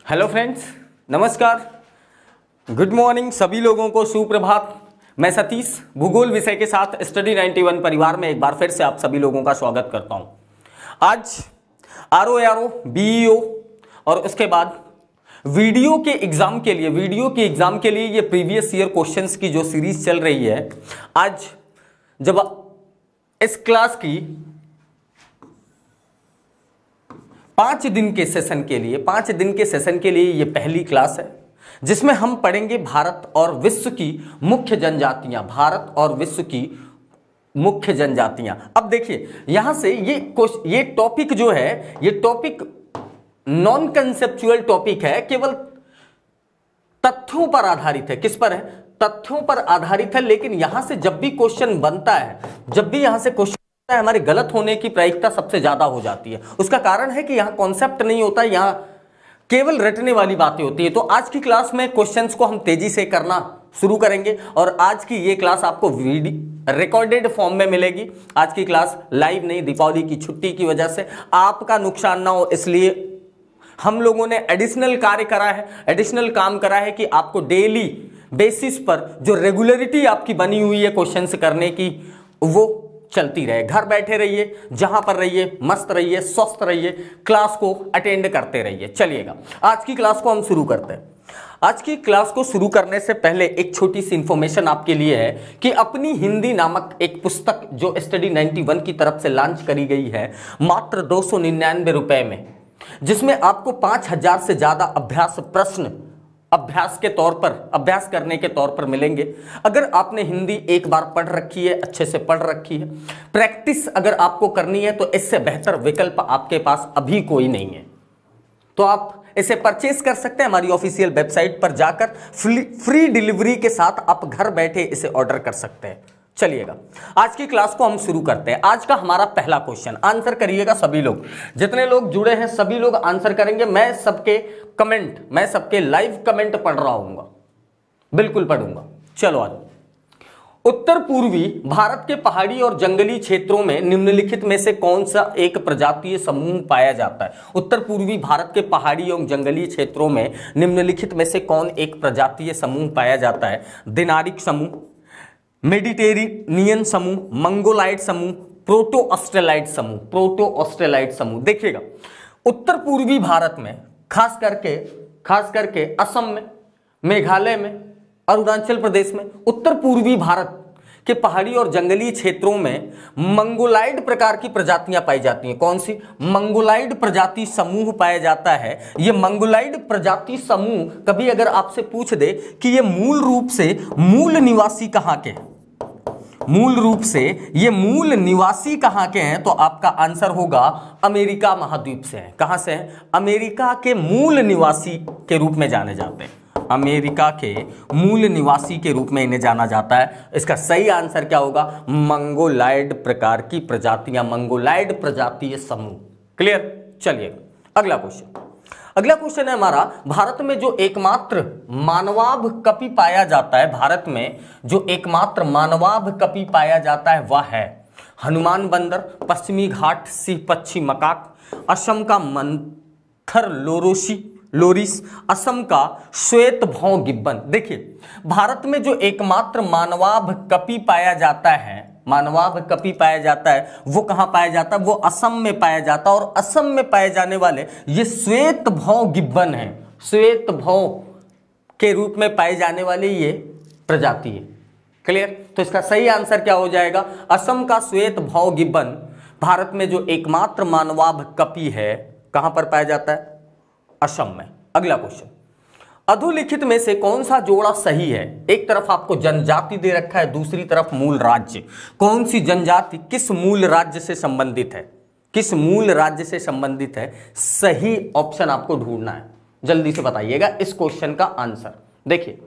Hello friends, नमस्कार, good morning सभी लोगों को, सुप्रभात। मैं सतीश भूगोल विषय के साथ स्टडी 91 परिवार में एक बार फिर से आप सभी लोगों का स्वागत करता हूं। आज RO BEO और उसके बाद वीडियो के एग्जाम के लिए ये प्रीवियस ईयर क्वेश्चंस की जो सीरीज चल रही है, आज जब इस क्लास की 5 दिन के सेशन के लिए ये पहली क्लास है जिसमें हम पढ़ेंगे भारत और विश्व की मुख्य जनजातियां। अब देखिए यहां से ये टॉपिक जो है, ये टॉपिक नॉन कंसेप्चुअल टॉपिक है, केवल तथ्यों पर आधारित है। किस पर है? तथ्यों पर आधारित है। लेकिन यहां से जब भी क्वेश्चन बनता है, हमारे गलत होने की प्रायिकता सबसे ज्यादा हो जाती है। उसका कारण है कि यहां कॉन्सेप्ट नहीं होता, यहां केवल रटने वाली बातें होती है। तो आज की क्लास में क्वेश्चंस को हम तेजी से करना शुरू करेंगे और आज की ये क्लास आपको रिकॉर्डेड फॉर्म में मिलेगी। आज की क्लास लाइव नहीं, दीपावली की छुट्टी की वजह से आपका नुकसान ना हो इसलिए हम लोगों ने एडिशनल काम करा है कि आपको डेली बेसिस पर जो रेगुलरिटी आपकी बनी हुई है क्वेश्चंस करने की, वो चलती रहे। घर बैठे रहिए, जहां पर रहिए, मस्त रहिए, स्वस्थ रहिए, क्लास को अटेंड करते रहिए। चलिएगा, आज की क्लास को हम शुरू करते हैं। आज की क्लास को शुरू करने से पहले एक छोटी सी इंफॉर्मेशन आपके लिए है कि अपनी हिंदी नामक एक पुस्तक जो स्टडी 91 की तरफ से लॉन्च करी गई है मात्र 299 रुपए में, जिसमें आपको 5000 से ज्यादा अभ्यास प्रश्न अभ्यास करने के तौर पर मिलेंगे। अगर आपने हिंदी एक बार पढ़ रखी है, अच्छे से पढ़ रखी है, प्रैक्टिस अगर आपको करनी है, तो इससे बेहतर विकल्प आपके पास अभी कोई नहीं है। तो आप इसे परचेस कर सकते हैं हमारी ऑफिशियल वेबसाइट पर जाकर, फ्री डिलीवरी के साथ आप घर बैठे इसे ऑर्डर कर सकते हैं। चलिएगा, आज की क्लास को हम शुरू करते हैं। आज का हमारा पहला क्वेश्चन, आंसर करिएगा सभी लोग, जितने लोग जुड़े हैं सभी लोग आंसर करेंगे। मैं सबके लाइव कमेंट पढ़ रहा हूंगा, बिल्कुल पढ़ूंगा। चलो आज, उत्तर पूर्वी भारत के पहाड़ी और जंगली क्षेत्रों में निम्नलिखित में से कौन सा एक प्रजातीय समूह पाया जाता है? उत्तर पूर्वी भारत के पहाड़ी और जंगली क्षेत्रों में निम्नलिखित में से कौन एक प्रजातीय समूह पाया जाता है? दिनारिक समूह, मेडिटेरेनियन समूह, मंगोलाइड समूह, प्रोटो ऑस्ट्रेलाइड समूह। देखिएगा, उत्तर पूर्वी भारत में खास करके असम में, मेघालय में, अरुणाचल प्रदेश में, उत्तर पूर्वी भारत के पहाड़ी और जंगली क्षेत्रों में मंगोलाइड प्रकार की प्रजातियां पाई जाती हैं। कौन सी? मंगोलाइड प्रजाति समूह पाया जाता है। ये मंगोलाइड प्रजाति समूह कभी अगर आपसे पूछ दे कि ये मूल रूप से मूल निवासी कहां के हैं, तो आपका आंसर होगा अमेरिका महाद्वीप से है। कहां से है? अमेरिका के मूल निवासी के रूप में जाने जाते हैं। अमेरिका के मूल निवासी के रूप में इन्हें जाना जाता है। इसका सही आंसर क्या होगा? मंगोलाइड प्रकार की प्रजातियां, मंगोलाइड प्रजातीय समूह। क्लियर? चलिए अगला क्वेश्चन है हमारा, भारत में जो एकमात्र मानवाभ कपि पाया जाता है वह है हनुमान बंदर, पश्चिमी घाट सिंह पक्षी मकाक, असम का मंथर लोरिस, असम का श्वेत भौं गिब्बन। देखिए, भारत में जो एकमात्र मानवाभ कपि पाया जाता है वो कहां पाया जाता है? वो असम में पाया जाता है। और असम में पाए जाने वाले ये श्वेत भौं गिब्बन है, श्वेत भौं के रूप में पाए जाने वाली ये प्रजाति है। क्लियर? तो इसका सही आंसर क्या हो जाएगा? असम का श्वेत भौं गिब्बन भारत में जो एकमात्र मानवाभ कपि है, कहां पर पाया जाता है? असम में। अगला क्वेश्चन, अधोलिखित में से कौन सा जोड़ा सही है? एक तरफ आपको जनजाति दे रखा है, दूसरी तरफ मूल राज्य। कौन सी जनजाति किस मूल राज्य से संबंधित है? सही ऑप्शन आपको ढूंढना है। जल्दी से बताइएगा इस क्वेश्चन का आंसर। देखिए,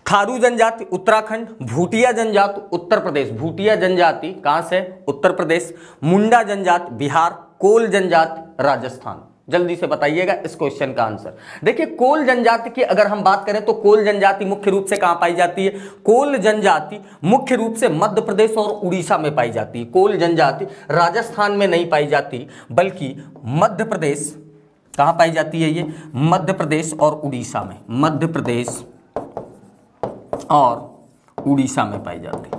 थारू जनजाति उत्तराखंड, भूटिया जनजाति उत्तर प्रदेश, भूटिया जनजाति कहां से? उत्तर प्रदेश, मुंडा जनजाति बिहार, कोल जनजाति राजस्थान। जल्दी से बताइएगा इस क्वेश्चन का आंसर। देखिए कोल जनजाति की अगर हम बात करें तो कोल जनजाति मुख्य रूप से कहां पाई जाती है? कोल जनजाति मुख्य रूप से मध्य प्रदेश और उड़ीसा में पाई जाती है। कोल जनजाति राजस्थान में नहीं पाई जाती, बल्कि मध्य प्रदेश, कहां पाई जाती है ये? मध्य प्रदेश और उड़ीसा में, मध्य प्रदेश और उड़ीसा में पाई जाती है।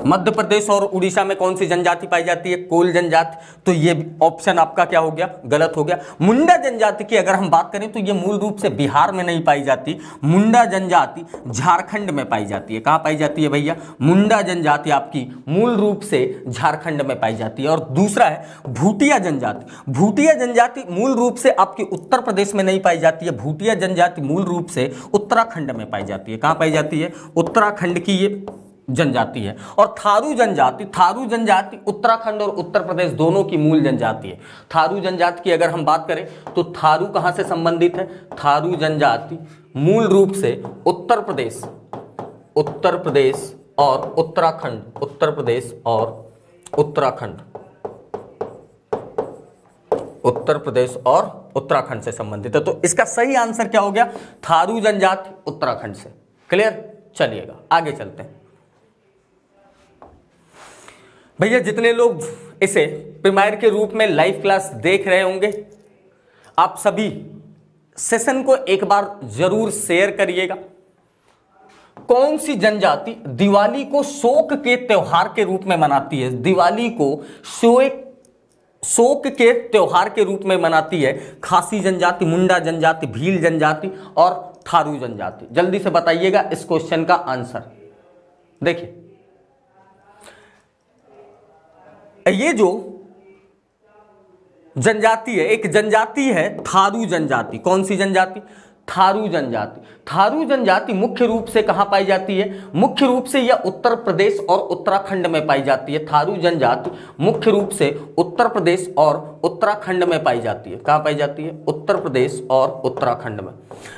मध्य प्रदेश और उड़ीसा में कौन सी जनजाति पाई जाती है? कोल जनजाति। तो ये ऑप्शन आपका क्या हो गया? गलत हो गया। मुंडा जनजाति की अगर हम बात करें तो ये मूल रूप से बिहार में नहीं पाई जाती। मुंडा जनजाति झारखंड में पाई जाती है। कहां पाई जाती है भैया? मुंडा जनजाति आपकी मूल रूप से झारखंड में पाई जाती है। और दूसरा है भूटिया जनजाति। भूटिया जनजाति मूल रूप से आपकी उत्तर प्रदेश में नहीं पाई जाती है। भूटिया जनजाति मूल रूप से उत्तराखंड में पाई जाती है। कहां पाई जाती है? उत्तराखंड की ये जनजाति है। और थारू जनजाति, थारू जनजाति उत्तराखंड और उत्तर प्रदेश दोनों की मूल जनजाति है। थारू जनजाति की अगर हम बात करें तो थारू कहां से संबंधित है? थारू जनजाति मूल रूप से उत्तर प्रदेश और उत्तराखंड, उत्तर प्रदेश और उत्तराखंड, उत्तर प्रदेश और उत्तराखंड से संबंधित है। तो इसका सही आंसर क्या हो गया? थारू जनजाति उत्तराखंड से। क्लियर? चलिएगा आगे चलते हैं। भैया जितने लोग इसे प्रीमायर के रूप में लाइव क्लास देख रहे होंगे, आप सभी सेशन को एक बार जरूर शेयर करिएगा। कौन सी जनजाति दिवाली को शोक के त्योहार के रूप में मनाती है? दिवाली को शोक के त्योहार के रूप में मनाती है। खासी जनजाति, मुंडा जनजाति, भील जनजाति और थारू जनजाति। जल्दी से बताइएगा इस क्वेश्चन का आंसर। देखिए ये जो जनजाति है, एक जनजाति है थारू जनजाति। कौन सी जनजाति? थारू जनजाति। थारू जनजाति मुख्य रूप से कहां पाई जाती है? मुख्य रूप से यह उत्तर प्रदेश और उत्तराखंड में पाई जाती है। थारू जनजाति मुख्य रूप से उत्तर प्रदेश और उत्तराखंड में पाई जाती है। कहां पाई जाती है? उत्तर प्रदेश और उत्तराखंड में।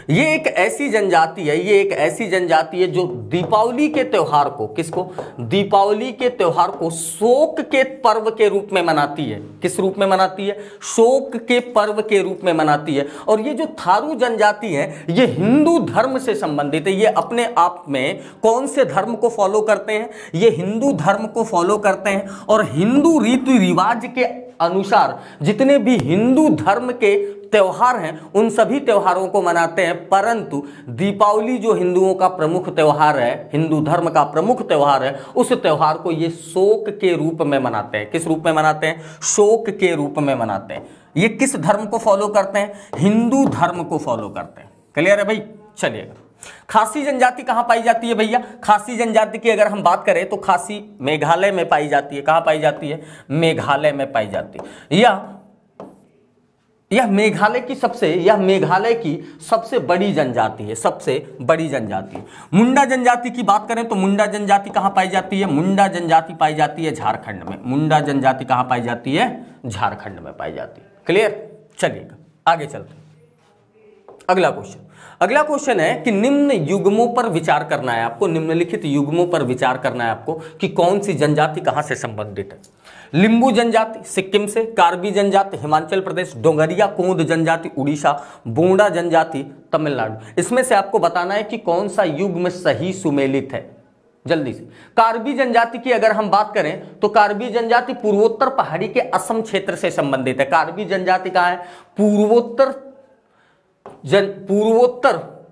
ये एक ऐसी जनजाति है, ये एक ऐसी जनजाति है जो दीपावली के त्योहार को, किसको? दीपावली के त्योहार को शोक के पर्व के रूप में मनाती है। किस रूप में मनाती है? शोक के पर्व के रूप में मनाती है। और ये जो थारू जनजाति है ये हिंदू धर्म से संबंधित है। ये अपने आप में कौन से धर्म को फॉलो करते हैं? ये हिंदू धर्म को फॉलो करते हैं। और हिंदू रीति रिवाज के अनुसार जितने भी हिंदू धर्म के त्योहार हैं उन सभी त्योहारों को मनाते हैं। परंतु दीपावली जो हिंदुओं का प्रमुख त्योहार है, हिंदू धर्म का प्रमुख त्योहार है, उस त्योहार को ये शोक के रूप में मनाते हैं। किस रूप में मनाते हैं? शोक के रूप में मनाते हैं। ये किस धर्म को फॉलो करते हैं? हिंदू धर्म को फॉलो करते हैं। क्लियर है भाई? चलिएगा। खासी जनजाति कहां पाई जाती है भैया? खासी जनजाति की अगर हम बात करें तो खासी मेघालय में पाई जाती है। कहां पाई जाती है? मेघालय में पाई जाती है। यह मेघालय की सबसे बड़ी जनजाति है, सबसे बड़ी जनजाति है। मुंडा जनजाति की बात करें तो मुंडा जनजाति कहां पाई जाती है? मुंडा जनजाति पाई जाती है झारखंड में। मुंडा जनजाति कहां पाई जाती है? झारखंड में पाई जाती है। क्लियर? चलिएगा आगे चलते हैं। अगला क्वेश्चन है कि निम्न युग्मों पर विचार करना है आपको। निम्नलिखित युग्मों पर विचार करना है आपको कि कौन सी जनजाति कहां से संबंधित है। लिंबू जनजाति सिक्किम से, कार्बी जनजाति हिमाचल प्रदेश, डोंगरिया कोंद जनजाति उड़ीसा, बोंडा जनजाति तमिलनाडु। इसमें से आपको बताना है कि कौन सा युग्म सही सुमेलित है। जल्दी से। कार्बी जनजाति की अगर हम बात करें तो कार्बी जनजाति पूर्वोत्तर पहाड़ी के असम क्षेत्र से संबंधित है। कार्बी जनजाति कहां है? पूर्वोत्तर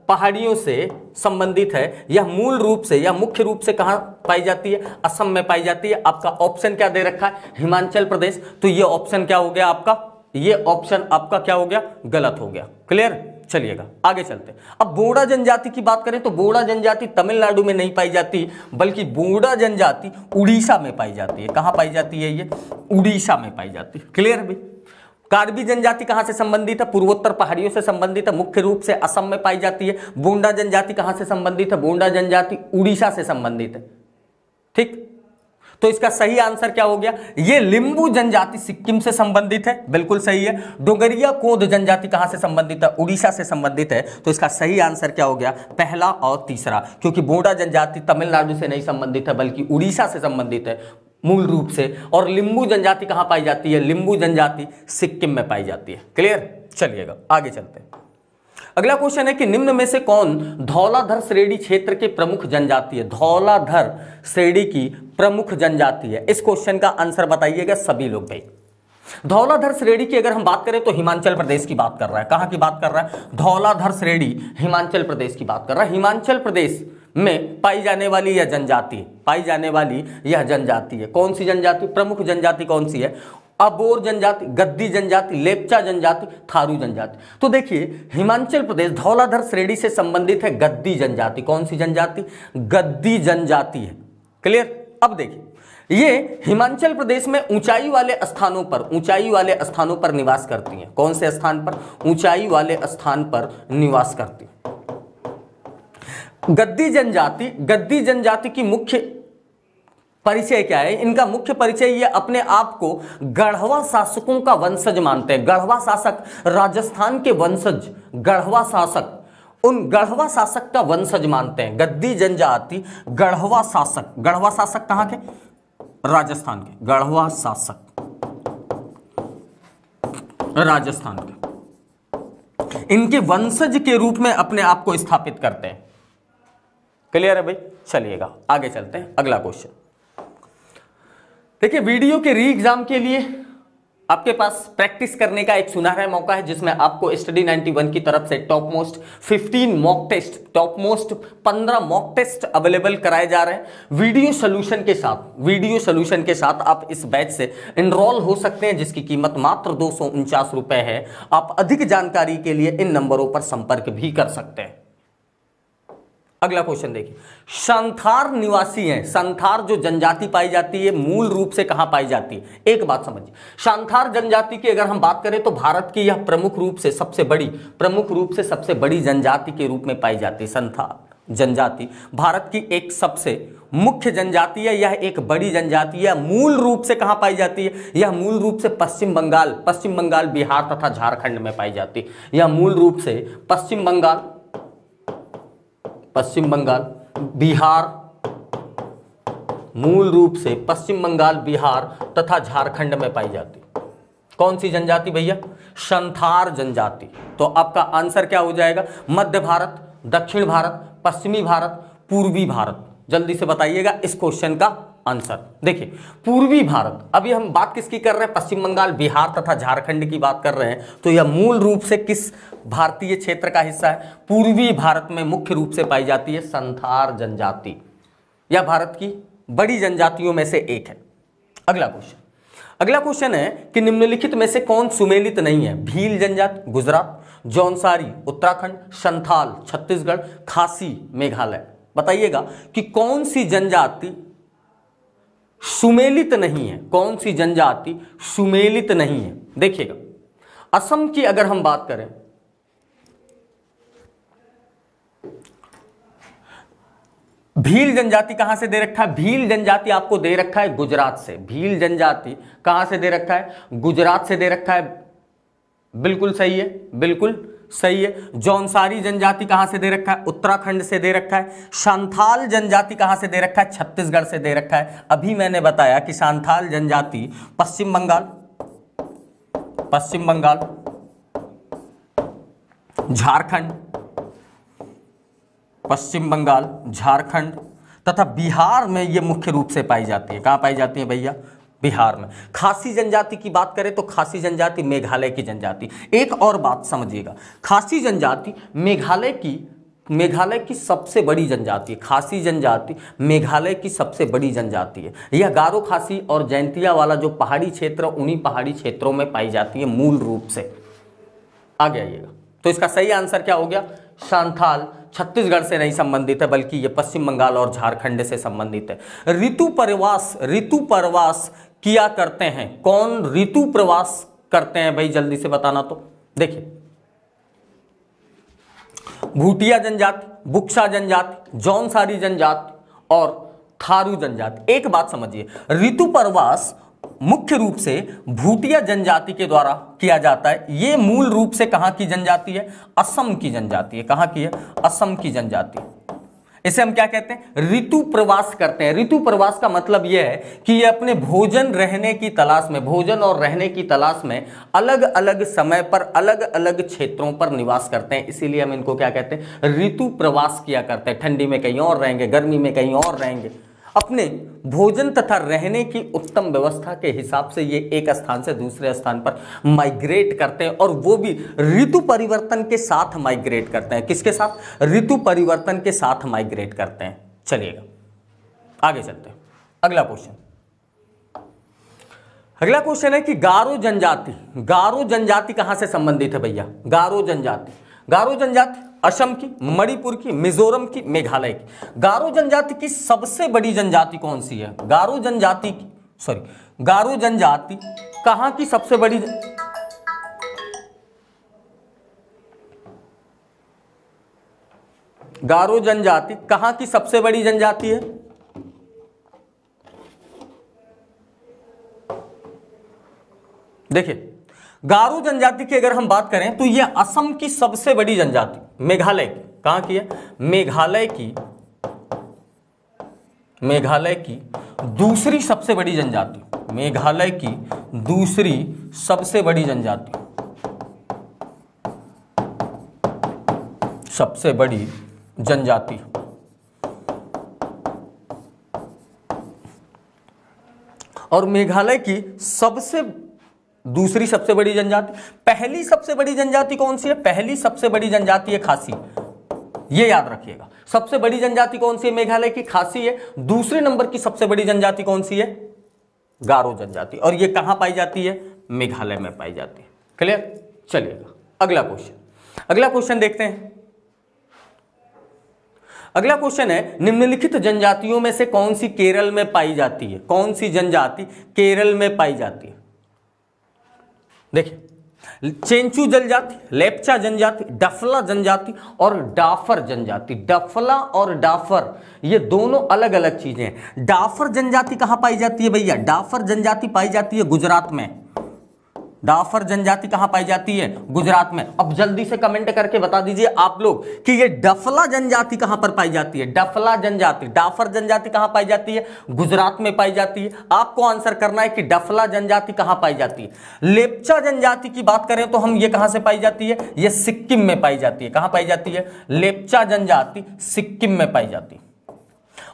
पहाड़ियों से संबंधित है। यह मूल रूप से या मुख्य रूप से कहां पाई जाती है? असम में पाई जाती है। आपका ऑप्शन क्या दे रखा है? हिमाचल प्रदेश। तो ये ऑप्शन क्या हो गया आपका? ये ऑप्शन आपका क्या हो गया? गलत हो गया। क्लियर? चलिएगा आगे चलते हैं। अब बोडा जनजाति की बात करें तो बोडा जनजाति तमिलनाडु में नहीं पाई जाती, बल्कि बोडा जनजाति उड़ीसा में पाई जाती है। कहां पाई जाती है? ये उड़ीसा में पाई जाती है। क्लियर भी? कार्बी जनजाति कहां से संबंधित है? पूर्वोत्तर पहाड़ियों से संबंधित है, मुख्य रूप से असम में पाई जाती है। बोंडा जनजाति कहां से संबंधित है? बोंडा जनजाति उड़ीसा से संबंधित है। ठीक, तो इसका सही आंसर क्या हो गया? ये लिंबू जनजाति सिक्किम से संबंधित है, बिल्कुल सही है। डोगरिया कोंद जनजाति कहां से संबंधित है? उड़ीसा से संबंधित है। तो इसका सही आंसर क्या हो गया? पहला और तीसरा, क्योंकि बोडा जनजाति तमिलनाडु से नहीं संबंधित है बल्कि उड़ीसा से संबंधित है। मूल रूप से। और लिंबू जनजाति कहां पाई जाती है? लिंबू जनजाति सिक्किम में पाई जाती है। क्लियर? चलिएगा आगे चलते हैं। अगला क्वेश्चन है कि निम्न में से कौन धौलाधर श्रेणी क्षेत्र के प्रमुख जनजाति है? धौलाधर श्रेणी की प्रमुख जनजाति है। इस क्वेश्चन का आंसर बताइएगा सभी लोग भाई। धौलाधर श्रेणी की अगर हम बात करें तो हिमाचल प्रदेश की बात कर रहा है। कहां की बात कर रहा है? धौलाधर श्रेणी हिमाचल प्रदेश की बात कर रहा है। हिमाचल प्रदेश में पाई जाने वाली यह जनजाति, पाई जाने वाली यह जनजाति है। कौन सी जनजाति? प्रमुख जनजाति कौन सी है? अबोर जनजाति, गद्दी जनजाति, लेप्चा जनजाति, थारू जनजाति। तो देखिए हिमाचल प्रदेश धौलाधर श्रेणी से संबंधित है गद्दी जनजाति। कौन सी जनजाति? गद्दी जनजाति है। क्लियर? अब देखिए ये हिमाचल प्रदेश में ऊंचाई वाले स्थानों पर, ऊंचाई वाले स्थानों पर निवास करती हैं। कौन से स्थान पर? ऊंचाई वाले स्थान पर निवास करती है। गद्दी जनजाति, गद्दी जनजाति की मुख्य परिचय क्या है? इनका मुख्य परिचय ये अपने आप को गढ़वा शासकों का वंशज मानते हैं। गढ़वा शासक, राजस्थान के वंशज गढ़वा शासक, उन गढ़वा शासक का वंशज मानते हैं। गद्दी जनजाति गढ़वा शासक, गढ़वा शासक कहां के? राजस्थान के। गढ़वा शासक राजस्थान के, इनके वंशज के रूप में अपने आप को स्थापित करते हैं। क्लियर है भाई? चलिएगा आगे चलते हैं। अगला क्वेश्चन देखिए, वीडियो के री एग्जाम के लिए आपके पास प्रैक्टिस करने का एक सुनहरा मौका है, जिसमें आपको स्टडी 91 की तरफ से top most 15 mock test, top most 15 mock test available कराए जा रहे हैं वीडियो सोल्यूशन के साथ। वीडियो सोल्यूशन के साथ आप इस बैच से एनरोल हो सकते हैं, जिसकी कीमत मात्र 249 रुपए है। आप अधिक जानकारी के लिए इन नंबरों पर संपर्क भी कर सकते हैं। अगला क्वेश्चन देखिए, संथार निवासी हैं। संथार जो जनजाति पाई जाती है मूल रूप से कहां पाई जाती है? एक बात समझिए, संथार जनजाति की अगर हम बात करें तो भारत की यह प्रमुख रूप से सबसे बड़ी जनजाति के रूप में पाई जाती है। संथार जनजाति भारत की एक सबसे मुख्य जनजाति है। यह एक बड़ी जनजाति है। मूल रूप से कहां पाई जाती है? यह मूल रूप से पश्चिम बंगाल, बिहार तथा झारखंड में पाई जाती है। यह मूल रूप से पश्चिम बंगाल, बिहार, मूल रूप से पश्चिम बंगाल, बिहार तथा झारखंड में पाई जाती। कौन सी जनजाति भैया? संथार जनजाति। तो आपका आंसर क्या हो जाएगा? मध्य भारत, दक्षिण भारत, पश्चिमी भारत, पूर्वी भारत। जल्दी से बताइएगा इस क्वेश्चन का आंसर। देखिए पूर्वी भारत, अभी हम बात किसकी कर रहे हैं? पश्चिम बंगाल, बिहार तथा झारखंड की बात कर रहे हैं। तो यह मूल रूप से किस भारतीय क्षेत्र का हिस्सा है? पूर्वी भारत में मुख्य रूप से पाई जाती है संथार जनजाति। यह भारत की बड़ी जनजातियों में से एक है। अगला क्वेश्चन है कि निम्नलिखित में से कौन सुमेलित नहीं है? भील जनजाति गुजरात, जौनसारी उत्तराखंड, संथाल छत्तीसगढ़, खासी मेघालय। बताइएगा कि कौन सी जनजाति सुमेलित नहीं है? कौन सी जनजाति सुमेलित नहीं है? देखिएगा असम की अगर हम बात करें, भील जनजाति कहां से दे रखा है? भील जनजाति आपको दे रखा है गुजरात से। भील जनजाति कहां से दे रखा है? गुजरात से दे रखा है। बिल्कुल सही है, बिल्कुल सही है। जौनसारी जनजाति कहां से दे रखा है? उत्तराखंड से दे रखा है। संथाल जनजाति कहां से दे रखा है? छत्तीसगढ़ से दे रखा है। अभी मैंने बताया कि संथाल जनजाति पश्चिम बंगाल, झारखंड, पश्चिम बंगाल, झारखंड तथा बिहार में ये मुख्य रूप से पाई जाती है। कहां पाई जाती है भैया? बिहार में। खासी जनजाति की बात करें तो खासी जनजाति मेघालय की जनजाति। एक और बात समझिएगा, खासी जनजाति मेघालय की सबसे बड़ी जनजाति है। खासी जनजाति मेघालय की सबसे बड़ी जनजाति है। यह गारो खासी और जैंतिया वाला जो पहाड़ी क्षेत्र, उन्हीं पहाड़ी क्षेत्रों में पाई जाती है मूल रूप से। आगे आइएगा, तो इसका सही आंसर क्या हो गया? संथाल छत्तीसगढ़ से नहीं संबंधित है, बल्कि ये पश्चिम बंगाल और झारखंड से संबंधित है। ऋतु प्रवास किया करते हैं। कौन ऋतु प्रवास करते हैं भाई? जल्दी से बताना। तो देखिए भूटिया जनजाति, बुक्सा जनजाति, जौनसारी जनजाति और थारू जनजाति। एक बात समझिए, ऋतु प्रवास मुख्य रूप से भूटिया जनजाति के द्वारा किया जाता है। ये मूल रूप से कहां की जनजाति है? असम की जनजाति है। कहां की है? असम की जनजाति। इसे हम क्या कहते हैं, ऋतु प्रवास करते हैं। ऋतु प्रवास का मतलब यह है कि ये अपने भोजन रहने की तलाश में, भोजन और रहने की तलाश में अलग अलग समय पर अलग अलग क्षेत्रों पर निवास करते हैं, इसीलिए हम इनको क्या कहते हैं, ऋतु प्रवास किया करते हैं। ठंडी में कहीं और रहेंगे, गर्मी में कहीं और रहेंगे, अपने भोजन तथा रहने की उत्तम व्यवस्था के हिसाब से ये एक स्थान से दूसरे स्थान पर माइग्रेट करते हैं, और वो भी ऋतु परिवर्तन के साथ माइग्रेट करते हैं। किसके साथ, ऋतु परिवर्तन के साथ माइग्रेट करते हैं। चलिएगा आगे चलते हैं। अगला क्वेश्चन, अगला क्वेश्चन है कि गारो जनजाति, गारो जनजाति कहां से संबंधित है भैया, गारो जनजाति, गारो जनजाति असम की, मणिपुर की, मिजोरम की, मेघालय की। गारो जनजाति की सबसे बड़ी जनजाति कौन सी है, गारो जनजाति की, सॉरी, गारो जनजाति कहां की सबसे बड़ी, गारो जनजाति कहां की सबसे बड़ी जनजाति है, देखिए गारो जनजाति की अगर हम बात करें तो यह असम की सबसे बड़ी जनजाति, मेघालय की, कहां की है, मेघालय की, मेघालय की दूसरी सबसे बड़ी जनजाति, मेघालय की दूसरी सबसे बड़ी जनजाति, सबसे बड़ी जनजाति। और मेघालय की सबसे दूसरी सबसे बड़ी जनजाति, पहली सबसे बड़ी जनजाति कौन सी है, पहली सबसे बड़ी जनजाति है खासी, ये याद रखिएगा। सबसे बड़ी जनजाति कौन सी है, मेघालय की खासी है। दूसरे नंबर की सबसे बड़ी जनजाति कौन सी है, गारो जनजाति, और ये कहां पाई जाती है, मेघालय में पाई जाती है। क्लियर, चलिएगा अगला क्वेश्चन, अगला क्वेश्चन देखते हैं। अगला क्वेश्चन है, निम्नलिखित जनजातियों में से कौन सी केरल में पाई जाती है, कौन सी जनजाति केरल में पाई जाती है। देखिए चेंचू जनजाति, लेप्चा जनजाति, डफला जनजाति और डाफर जनजाति। डफला और डाफर ये दोनों अलग अलग चीजें हैं। डाफर जनजाति कहां पाई जाती है भैया, डाफर जनजाति पाई जाती है गुजरात में। डाफर जनजाति कहां पाई जाती है, गुजरात में। अब जल्दी से कमेंट करके बता दीजिए आप लोग कि ये डफला जनजाति कहां पर पाई जाती है, डफला जनजाति, डाफर जनजाति कहां पाई जाती है, गुजरात में पाई जाती है। आपको आंसर करना है कि डफला जनजाति कहां पाई जाती है। लेप्चा जनजाति की बात करें तो हम ये कहां से पाई जाती है, ये सिक्किम में पाई जाती है। कहां पाई जाती है, लेप्चा जनजाति सिक्किम में पाई जाती है।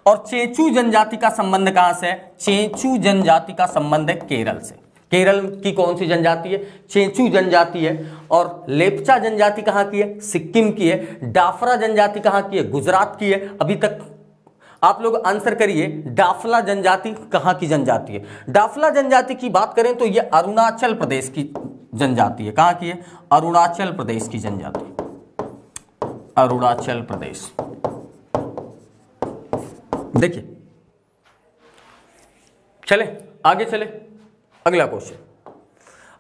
और चेंचू जनजाति का संबंध कहां से है, चेंचू जनजाति का संबंध है केरल से। केरल की कौन सी जनजाति है, चेंचू जनजाति है। और लेप्चा जनजाति कहां की है, सिक्किम की है। डाफरा जनजाति कहां की है, गुजरात की है। अभी तक आप लोग आंसर करिए, डाफला जनजाति कहां की जनजाति है। डाफला जनजाति की बात करें तो यह अरुणाचल प्रदेश की जनजाति है। कहां की है, अरुणाचल प्रदेश की जनजाति, अरुणाचल प्रदेश। देखिए चले आगे चले, अगला क्वेश्चन,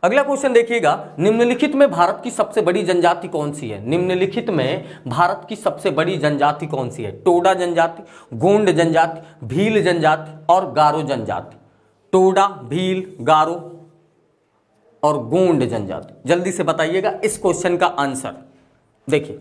अगला क्वेश्चन देखिएगा, निम्नलिखित में भारत की सबसे बड़ी जनजाति कौन सी है। निम्नलिखित में भारत की सबसे बड़ी जनजाति कौन सी है, टोडा जनजाति, गोंड जनजाति, भील जनजाति और गारो जनजाति। टोडा, भील, गारो और गोंड जनजाति। जल्दी से बताइएगा इस क्वेश्चन का आंसर। देखिए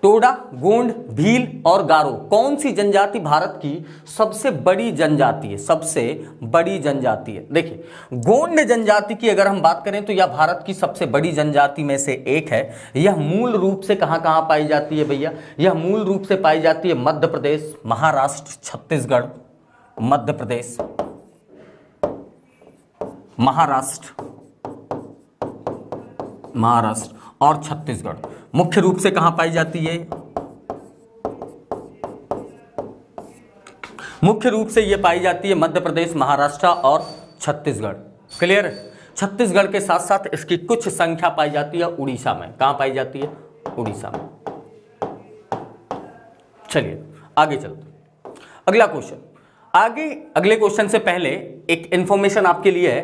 टोडा, गोंड, भील और गारो कौन सी जनजाति भारत की सबसे बड़ी जनजाति है, सबसे बड़ी जनजाति है। देखिए गोंड जनजाति की अगर हम बात करें तो यह भारत की सबसे बड़ी जनजाति में से एक है। यह मूल रूप से कहां कहां पाई जाती है भैया, यह मूल रूप से पाई जाती है मध्य प्रदेश, महाराष्ट्र, छत्तीसगढ़, मध्य प्रदेश, महाराष्ट्र और छत्तीसगढ़। मुख्य रूप से कहां पाई जाती है, मुख्य रूप से यह पाई जाती है मध्य प्रदेश, महाराष्ट्र और छत्तीसगढ़। क्लियर। छत्तीसगढ़ के साथ साथ इसकी कुछ संख्या पाई जाती है उड़ीसा में। कहां पाई जाती है, उड़ीसा में। चलिए आगे चलते, अगला क्वेश्चन। आगे अगले क्वेश्चन से पहले एक इंफॉर्मेशन आपके लिए है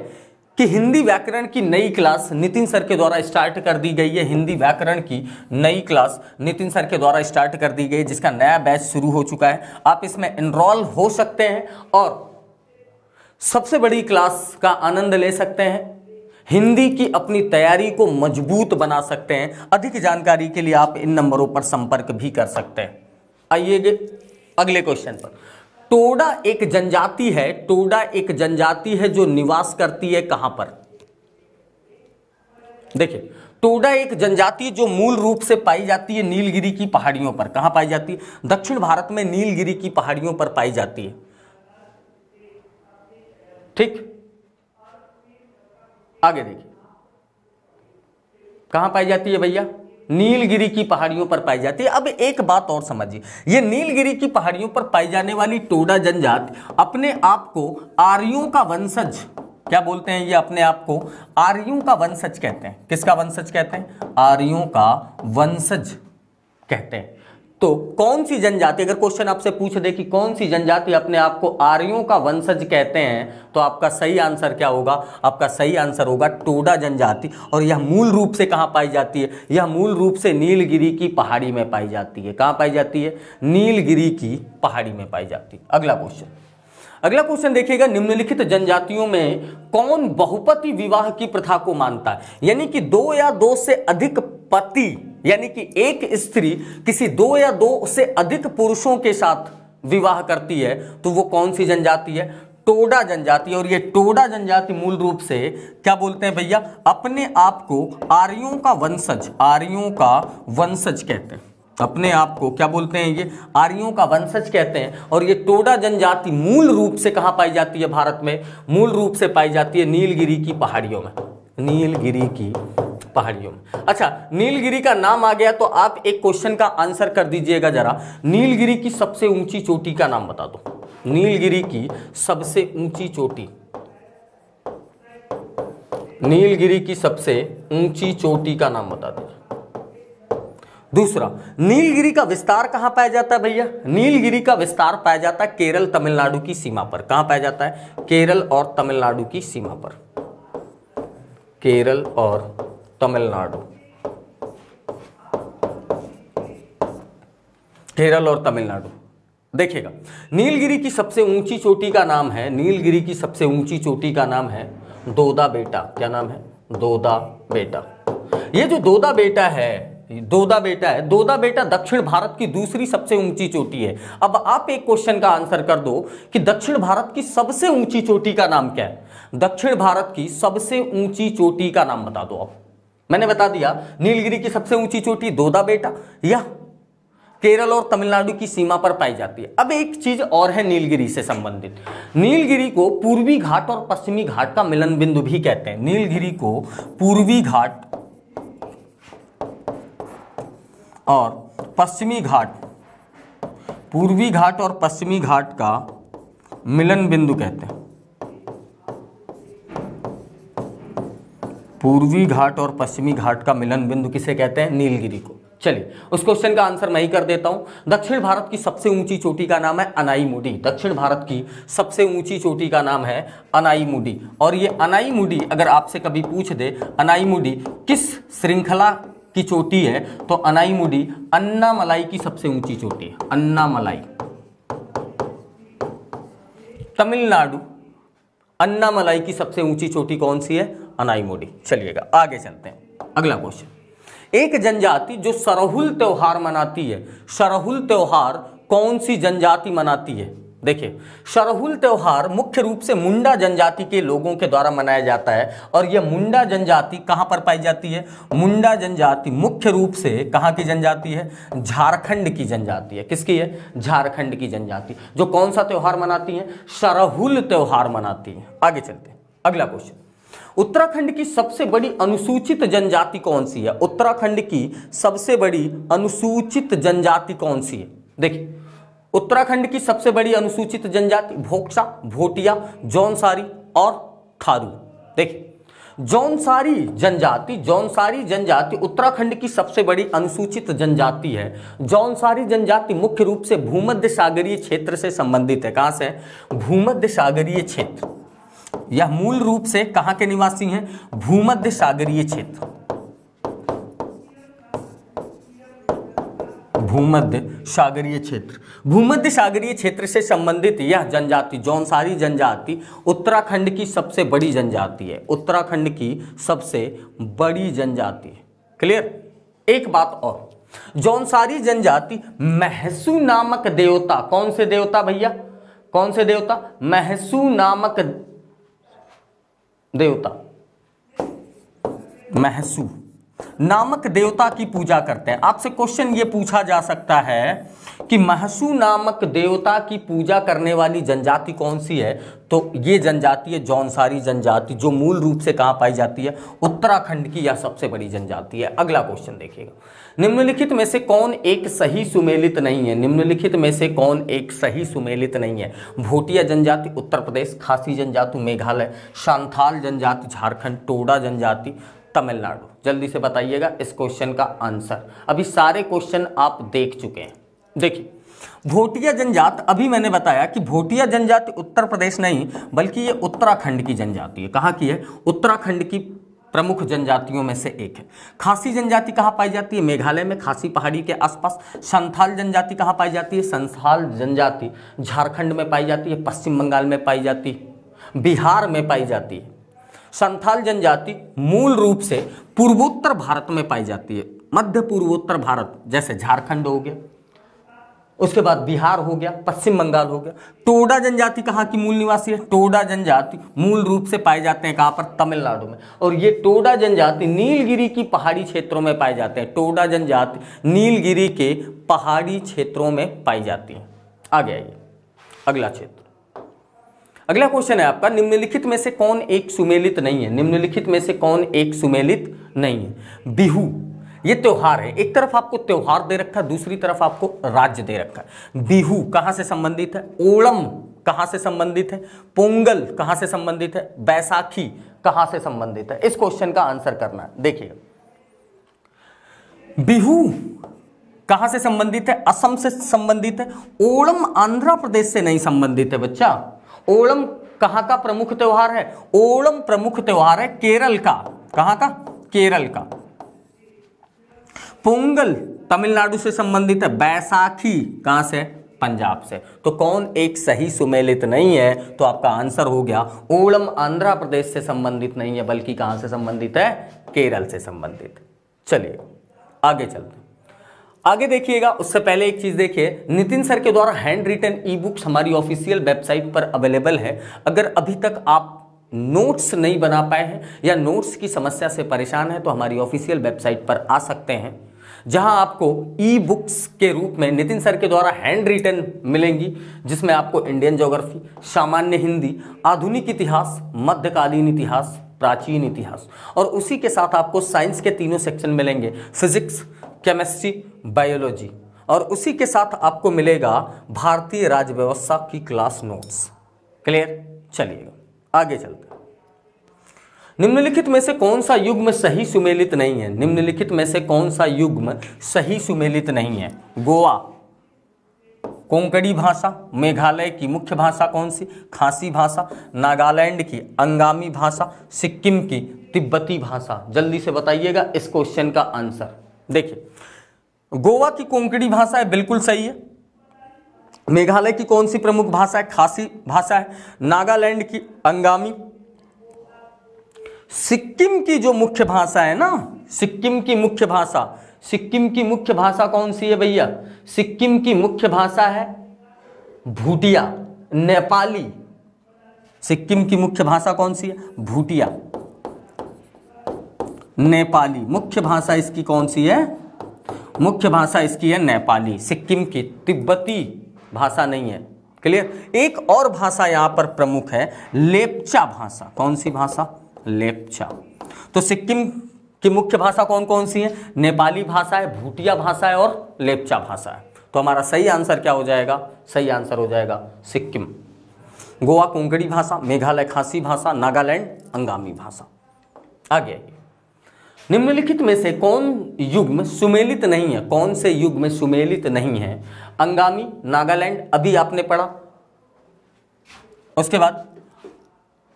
कि हिंदी व्याकरण की नई क्लास नितिन सर के द्वारा स्टार्ट कर दी गई है। हिंदी व्याकरण की नई क्लास नितिन सर के द्वारा स्टार्ट कर दी गई है, जिसका नया बैच शुरू हो चुका है। आप इसमें एनरोल हो सकते हैं और सबसे बड़ी क्लास का आनंद ले सकते हैं। हिंदी की अपनी तैयारी को मजबूत बना सकते हैं। अधिक जानकारी के लिए आप इन नंबरों पर संपर्क भी कर सकते हैं। आइए अगले क्वेश्चन पर। टोडा एक जनजाति है, टोडा एक जनजाति है जो निवास करती है कहां पर? देखिए, टोडा एक जनजाति जो मूल रूप से पाई जाती है नीलगिरी की पहाड़ियों पर। कहां पाई जाती है? दक्षिण भारत में नीलगिरी की पहाड़ियों पर पाई जाती है। ठीक, आगे देखिए, कहां पाई जाती है भैया? नीलगिरी की पहाड़ियों पर पाई जाती है। अब एक बात और समझिए, ये नीलगिरी की पहाड़ियों पर पाई जाने वाली टोडा जनजाति अपने आप को आर्यों का वंशज क्या बोलते हैं? ये अपने आप को आर्यों का वंशज कहते हैं। किसका वंशज कहते हैं? आर्यों का वंशज कहते हैं। तो कौन सी जनजाति, अगर क्वेश्चन आपसे पूछ दे कि कौन सी जनजाति अपने आप को आर्यों का वंशज कहते हैं, तो आपका सही आंसर क्या होगा? आपका सही आंसर होगा टोडा जनजाति। और यह मूल रूप से कहां पाई जाती है? यह मूल रूप से नीलगिरी की पहाड़ी में पाई जाती है। कहां पाई जाती है? नीलगिरी की पहाड़ी में पाई जाती है। अगला क्वेश्चन देखिएगा, निम्नलिखित जनजातियों में कौन बहुपति विवाह की प्रथा को मानता है? यानी कि दो या दो से अधिक पति, यानी कि एक स्त्री किसी दो या दो से अधिक पुरुषों के साथ विवाह करती है, तो वो कौन सी जनजाति है? टोडा जनजाति। और ये टोडा जनजाति मूल रूप से क्या बोलते हैं भैया? अपने आप को आर्यों का वंशज कहते हैं। अपने आप को क्या बोलते हैं? ये आर्यों का वंशज कहते हैं। और ये टोडा जनजाति मूल रूप से कहां पाई जाती है भारत में? मूल रूप से पाई जाती है नीलगिरी की पहाड़ियों में। नीलगिरी की पहाड़ियों में। अच्छा, नीलगिरी का नाम आ गया तो आप एक क्वेश्चन का आंसर कर दीजिएगा जरा। नीलगिरी की सबसे ऊंची चोटी का नाम बता दो। नीलगिरी की सबसे ऊंची चोटी, नीलगिरी की सबसे ऊंची चोटी का नाम बता दीजिए। दूसरा, नीलगिरी का विस्तार कहां पाया जाता है भैया? नीलगिरी का विस्तार पाया जाता है केरल तमिलनाडु की सीमा पर। कहां पाया जाता है? केरल और तमिलनाडु की सीमा पर। केरल और तमिलनाडु, केरल और तमिलनाडु। देखिएगा, नीलगिरी की सबसे ऊंची चोटी का नाम है, नीलगिरी की सबसे ऊंची चोटी का नाम है दोदा बेटा। क्या नाम है? दोदा बेटा। ये जो दोदा बेटा है, दोदा बेटा दक्षिण भारत की दूसरी सबसे ऊंची चोटी है। अब आप एक क्वेश्चन का आंसर कर दो कि दक्षिण भारत की सबसे ऊंची चोटी का नाम क्या है? दक्षिण भारत की सबसे ऊंची चोटी का नाम बता दो। अब मैंने बता दिया, नीलगिरी की सबसे ऊंची चोटी दोदा बेटा, यह केरल और तमिलनाडु की सीमा पर पाई जाती है। अब एक चीज और है नीलगिरी से संबंधित, नीलगिरी को पूर्वी घाट और पश्चिमी घाट का मिलन बिंदु भी कहते हैं। नीलगिरी को पूर्वी घाट और पश्चिमी घाट, पूर्वी घाट और पश्चिमी घाट का मिलन बिंदु कहते हैं। पूर्वी घाट और पश्चिमी घाट का मिलन बिंदु किसे कहते हैं? नीलगिरी को। चलिए, उस क्वेश्चन का आंसर मैं ही कर देता हूं। दक्षिण भारत की सबसे ऊंची चोटी का नाम है अनाईमुडी। दक्षिण भारत की सबसे ऊंची चोटी का नाम है अनाईमुडी। और ये अनाईमुडी अगर आपसे कभी पूछ दे अनाईमुडी किस श्रृंखला की चोटी है, तो अनाईमुडी अन्नामलाई की सबसे ऊंची चोटी है। अन्नामलाई, तमिलनाडु अन्नामलाई की सबसे ऊंची चोटी कौन सी है? अनाईमुडी। चलिएगा आगे चलते हैं। अगला क्वेश्चन, एक जनजाति जो सरहुल त्योहार मनाती है, सरहुल त्योहार कौन सी जनजाति मनाती है? देखिए, सरहुल त्योहार मुख्य रूप से मुंडा जनजाति के लोगों के द्वारा मनाया जाता है। और यह मुंडा जनजाति कहां पर पाई जाती है? मुंडा जनजाति मुख्य रूप से कहां की जनजाति है? झारखंड की जनजाति है। किसकी है? झारखंड की जनजाति, जो कौन सा त्योहार मनाती है? सरहुल त्योहार मनाती है। आगे चलते हैं। अगला क्वेश्चन, उत्तराखंड की सबसे बड़ी अनुसूचित जनजाति कौन सी है? उत्तराखंड की सबसे बड़ी अनुसूचित जनजाति कौन सी है? देखिए, उत्तराखंड की सबसे बड़ी अनुसूचित जनजाति भोक्सा, भोटिया, जौनसारी और थारू। देखिए, जौनसारी जनजाति उत्तराखंड की सबसे बड़ी अनुसूचित जनजाति है। जौनसारी जनजाति मुख्य रूप से भूमध्य सागरीय क्षेत्र से संबंधित है। कहां से? भूमध्य सागरीय क्षेत्र। यह मूल रूप से कहां के निवासी हैं? भूमध्य सागरीय क्षेत्र, भूमध्य सागरीय क्षेत्र। भूमध्य सागरीय क्षेत्र से संबंधित यह जनजाति जौनसारी जनजाति उत्तराखंड की सबसे बड़ी जनजाति है। उत्तराखंड की सबसे बड़ी जनजाति है। क्लियर। एक बात और, जौनसारी जनजाति महसू नामक देवता, कौन से देवता भैया, कौन से देवता, महसू नामक देवता, महसू नामक देवता की पूजा करते हैं। आपसे क्वेश्चन ये पूछा जा सकता है कि महसू नामक देवता की पूजा करने वाली जनजाति कौन सी है, तो ये जनजाति है जौनसारी जनजाति, जो मूल रूप से कहां पाई जाती है, उत्तराखंड की यह सबसे बड़ी जनजाति है। अगला क्वेश्चन देखिएगा, निम्नलिखित में से कौन एक सही सुमेलित नहीं है, निम्नलिखित में से कौन एक सही सुमेलित नहीं है। भोटिया जनजाति उत्तर प्रदेश, खासी जनजाति मेघालय, सांथाल जनजाति झारखंड, टोडा जनजाति तमिलनाडु। जल्दी से बताइएगा इस क्वेश्चन का आंसर। अभी सारे क्वेश्चन आप देख चुके हैं। देखिए, भोटिया जनजाति, अभी मैंने बताया कि भोटिया जनजाति उत्तर प्रदेश नहीं बल्कि ये उत्तराखंड की जनजाति है। कहाँ की है, उत्तराखंड की प्रमुख जनजातियों में से एक है। खासी जनजाति कहाँ पाई जाती है, मेघालय में खासी पहाड़ी के आसपास। संथाल जनजाति कहाँ पाई जाती है, संथाल जनजाति झारखंड में पाई जाती है, पश्चिम बंगाल में पाई जाती है, बिहार में पाई जाती है। संथाल जनजाति मूल रूप से पूर्वोत्तर भारत में पाई जाती है, मध्य पूर्वोत्तर भारत, जैसे झारखंड हो गया, उसके बाद बिहार हो गया, पश्चिम बंगाल हो गया। टोडा जनजाति कहाँ की मूल निवासी है, टोडा जनजाति मूल रूप से पाए जाते हैं कहाँ पर, तमिलनाडु में। और ये टोडा जनजाति नीलगिरी की पहाड़ी क्षेत्रों में पाए जाते हैं। टोडा जनजाति नीलगिरी के पहाड़ी क्षेत्रों में पाई जाती है। आगे आइए, अगला क्षेत्र, अगला क्वेश्चन है आपका, निम्नलिखित में से कौन एक सुमेलित नहीं है, निम्नलिखित में से कौन एक सुमेलित नहीं है। बिहू ये त्योहार है, एक तरफ आपको त्योहार दे रखा है, दूसरी तरफ आपको राज्य दे रखा है। बिहू कहां से संबंधित है, ओणम कहां से संबंधित है, पोंगल कहां से संबंधित है, बैसाखी कहां से संबंधित है। इस क्वेश्चन का आंसर करना है। देखिए, बिहू कहां से संबंधित है, असम से संबंधित है। ओणम आंध्र प्रदेश से नहीं संबंधित है बच्चा। ओणम कहां का प्रमुख त्योहार है, ओणम प्रमुख त्योहार है केरल का। कहां का, केरल का। पोंगल तमिलनाडु से संबंधित है, बैसाखी कहां से, पंजाब से। तो कौन एक सही सुमेलित नहीं है, तो आपका आंसर हो गया ओणम आंध्र प्रदेश से संबंधित नहीं है बल्कि कहां से संबंधित है, केरल से संबंधित। चलिए आगे चलते हैं। आगे देखिएगा, उससे पहले एक चीज देखिए, नितिन सर के द्वारा हैंड रिटन ई बुक्स हमारी ऑफिशियल वेबसाइट पर अवेलेबल है। अगर अभी तक आप नोट्स नहीं बना पाए हैं या नोट्स की समस्या से परेशान हैं तो हमारी ऑफिशियल वेबसाइट पर आ सकते हैं, जहां आपको ई बुक्स के रूप में नितिन सर के द्वारा हैंड रिटन मिलेंगी, जिसमें आपको इंडियन ज्योग्राफी, सामान्य हिंदी, आधुनिक इतिहास, मध्यकालीन इतिहास, प्राचीन इतिहास, और उसी के साथ आपको साइंस के तीनों सेक्शन मिलेंगे, फिजिक्स, केमिस्ट्री, बायोलॉजी, और उसी के साथ आपको मिलेगा भारतीय राज्य व्यवस्था की क्लास नोट्स। क्लियर। चलिएगा आगे चलते हैं। निम्नलिखित में से कौन सा युग्म सही सुमेलित नहीं है, निम्नलिखित में से कौन सा युग्म सही सुमेलित नहीं है। गोवा कोंकणी भाषा, मेघालय की मुख्य भाषा कौन सी, खासी भाषा, नागालैंड की अंगामी भाषा, सिक्किम की तिब्बती भाषा। जल्दी से बताइएगा इस क्वेश्चन का आंसर। देखिए, गोवा की कोंकणी भाषा है, बिल्कुल सही है। मेघालय की कौन सी प्रमुख भाषा है, खासी भाषा है। नागालैंड की अंगामी। सिक्किम की जो मुख्य भाषा है ना, सिक्किम की मुख्य भाषा, सिक्किम की मुख्य भाषा कौन सी है भैया, सिक्किम की मुख्य भाषा है भूटिया, नेपाली। सिक्किम की मुख्य भाषा कौन सी है, भूटिया, नेपाली। मुख्य भाषा इसकी कौन सी है, मुख्य भाषा इसकी है नेपाली। सिक्किम की तिब्बती भाषा नहीं है। क्लियर। एक और भाषा यहां पर प्रमुख है, लेप्चा भाषा। कौन सी भाषा, लेप्चा। तो सिक्किम की मुख्य भाषा कौन कौन सी है, नेपाली भाषा है, भूटिया भाषा है और लेप्चा भाषा है। तो हमारा सही आंसर क्या हो जाएगा, सही आंसर हो जाएगा सिक्किम। गोवा कोंकणी भाषा, मेघालय खासी भाषा, नागालैंड अंगामी भाषा। आगे निम्नलिखित में से कौन युग्म सुमेलित नहीं है, कौन से युग्म सुमेलित नहीं है। अंगामी, नागालैंड अभी आपने पढ़ा। उसके बाद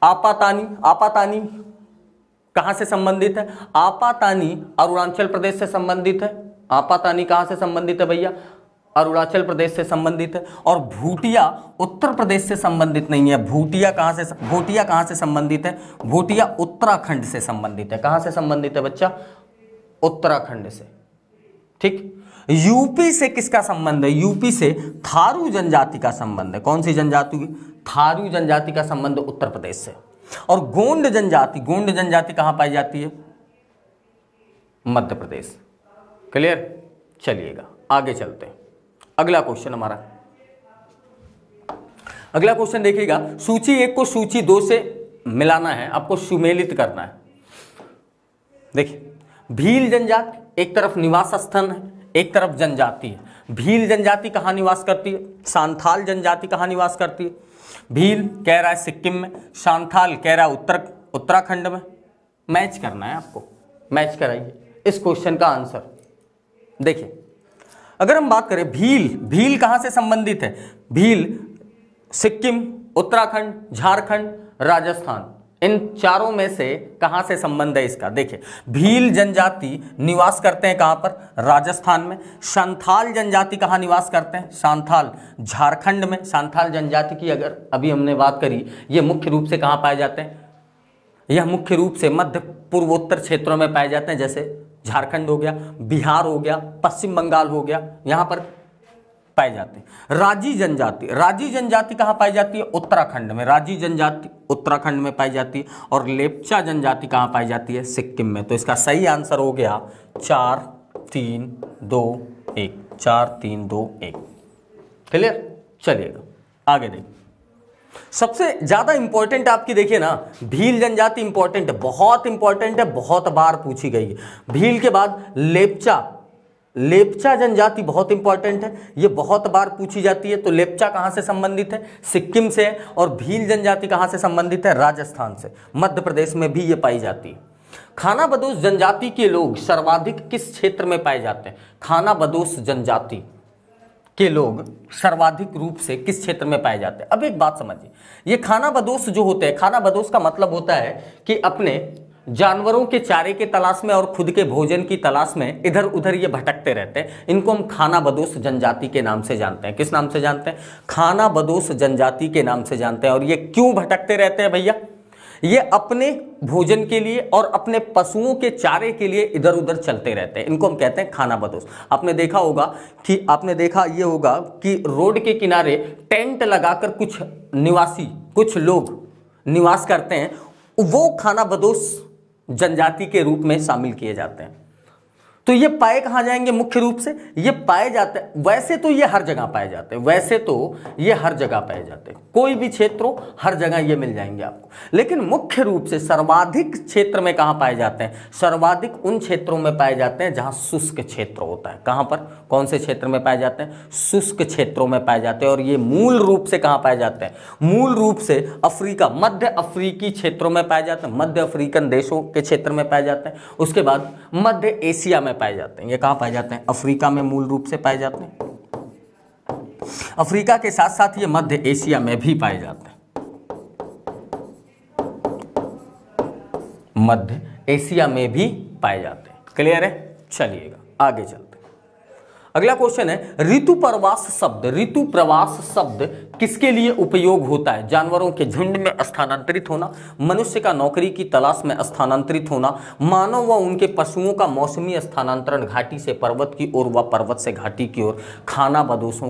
आपातानी, आपातानी कहां से संबंधित है, आपातानी अरुणाचल प्रदेश से संबंधित है, आपातानी कहां से संबंधित है भैया? अरुणाचल प्रदेश से संबंधित है। और भूटिया उत्तर प्रदेश से संबंधित नहीं है। भूटिया कहां से संबंधित है? भूटिया उत्तराखंड से संबंधित है। कहां से संबंधित है बच्चा? उत्तराखंड से। ठीक। यूपी से किसका संबंध है? यूपी से थारू जनजाति का संबंध है। कौन सी जनजाति? थारू जनजाति का संबंध उत्तर प्रदेश से। और गोंड जनजाति कहां पाई जाती है? मध्य प्रदेश। क्लियर? चलिएगा आगे चलते हैं। अगला क्वेश्चन हमारा, अगला क्वेश्चन देखिएगा। सूची 1 को सूची 2 से मिलाना है, आपको सुमेलित करना है। देखिए, भील जनजाति एक तरफ निवास स्थान है, एक तरफ जनजाति है। भील जनजाति कहाँ निवास करती है? सांथाल जनजाति कहाँ निवास करती है? भील कह रहा है सिक्किम में, सांथाल कह रहा है उत्तराखंड में। मैच करना है आपको, मैच कराइए इस क्वेश्चन का आंसर। देखिए, अगर हम बात करें भील कहां से संबंधित है? भील सिक्किम, उत्तराखंड, झारखंड, राजस्थान, इन चारों में से कहां से संबंध है इसका? देखिए, भील जनजाति निवास करते हैं कहां पर? राजस्थान में। संथाल जनजाति कहां निवास करते हैं? संथाल झारखंड में। संथाल जनजाति की अगर अभी हमने बात करी, ये मुख्य रूप से कहां पाए जाते हैं? यह मुख्य रूप से मध्य पूर्वोत्तर क्षेत्रों में पाए जाते हैं, जैसे झारखंड हो गया, बिहार हो गया, पश्चिम बंगाल हो गया, यहां पर पाए जाते हैं। राजी जनजाति कहां पाई जाती है? उत्तराखंड में। राजी जनजाति उत्तराखंड में पाई जाती है। और लेप्चा जनजाति कहां पाई जाती है? सिक्किम में। तो इसका सही आंसर हो गया 4 3 2 1। 4 3 2 1। क्लियर? चलिएगा आगे देखिए। सबसे ज्यादा इंपॉर्टेंट आपकी देखिए ना, भील जनजाति इंपॉर्टेंट है, बहुत इंपॉर्टेंट है, बहुत बार पूछी गई है। भील के बाद लेप्चा जनजाति बहुत इंपॉर्टेंट है, ये बहुत बार पूछी जाती है। तो लेप्चा कहां से संबंधित है? सिक्किम से। और भील जनजाति कहां से संबंधित है? राजस्थान से। मध्य प्रदेश में भी ये पाई जाती है। खाना बदोश जनजाति के लोग सर्वाधिक किस क्षेत्र में पाए जाते हैं? खाना बदोश जनजाति के लोग सर्वाधिक रूप से किस क्षेत्र में पाए जाते हैं? अब एक बात समझिए, ये खाना बदोश जो होते हैं, खाना बदोश का मतलब होता है कि अपने जानवरों के चारे के तलाश में और खुद के भोजन की तलाश में इधर उधर ये भटकते रहते हैं। इनको हम खाना बदोश जनजाति के नाम से जानते हैं। किस नाम से जानते हैं? खाना बदोश जनजाति के नाम से जानते हैं। और ये क्यों भटकते रहते हैं भैया? ये अपने भोजन के लिए और अपने पशुओं के चारे के लिए इधर उधर चलते रहते हैं। इनको हम कहते हैं खाना बदोश। आपने देखा ये होगा कि रोड के किनारे टेंट लगाकर कुछ लोग निवास करते हैं, वो खाना बदोश जनजाति के रूप में शामिल किए जाते हैं। तो ये पाए कहां जाएंगे? मुख्य रूप से ये पाए जाते हैं, वैसे तो ये हर जगह पाए जाते हैं, कोई भी क्षेत्र हो हर जगह ये मिल जाएंगे आपको। लेकिन मुख्य रूप से सर्वाधिक क्षेत्र में कहां पाए जाते हैं? सर्वाधिक उन क्षेत्रों में पाए जाते हैं जहां शुष्क क्षेत्र होता है। कहां पर? कौन से क्षेत्र में पाए जाते हैं? शुष्क क्षेत्रों में पाए जाते हैं। और ये मूल रूप से कहां पाए जाते हैं? मूल रूप से अफ्रीका, मध्य अफ्रीकी क्षेत्रों में पाए जाते हैं, मध्य अफ्रीकन देशों के क्षेत्र में पाए जाते हैं। उसके बाद मध्य एशिया में पाए जाते हैं। ये कहां पाए जाते हैं? अफ्रीका में मूल रूप से पाए जाते हैं। अफ्रीका के साथ साथ ये मध्य एशिया में भी पाए जाते हैं। मध्य एशिया में भी पाए जाते हैं। क्लियर है? चलिएगा आगे चलते हैं। अगला क्वेश्चन है, ऋतु प्रवास शब्द किसके लिए उपयोग होता है? जानवरों के झुंड में स्थानांतरित होना, मनुष्य का नौकरी की तलाश में स्थानांतरित होना, मानव व उनके पशुओं का मौसमी स्थानांतरण घाटी से पर्वत की ओर व पर्वत से घाटी की ओर, खाना बदोशों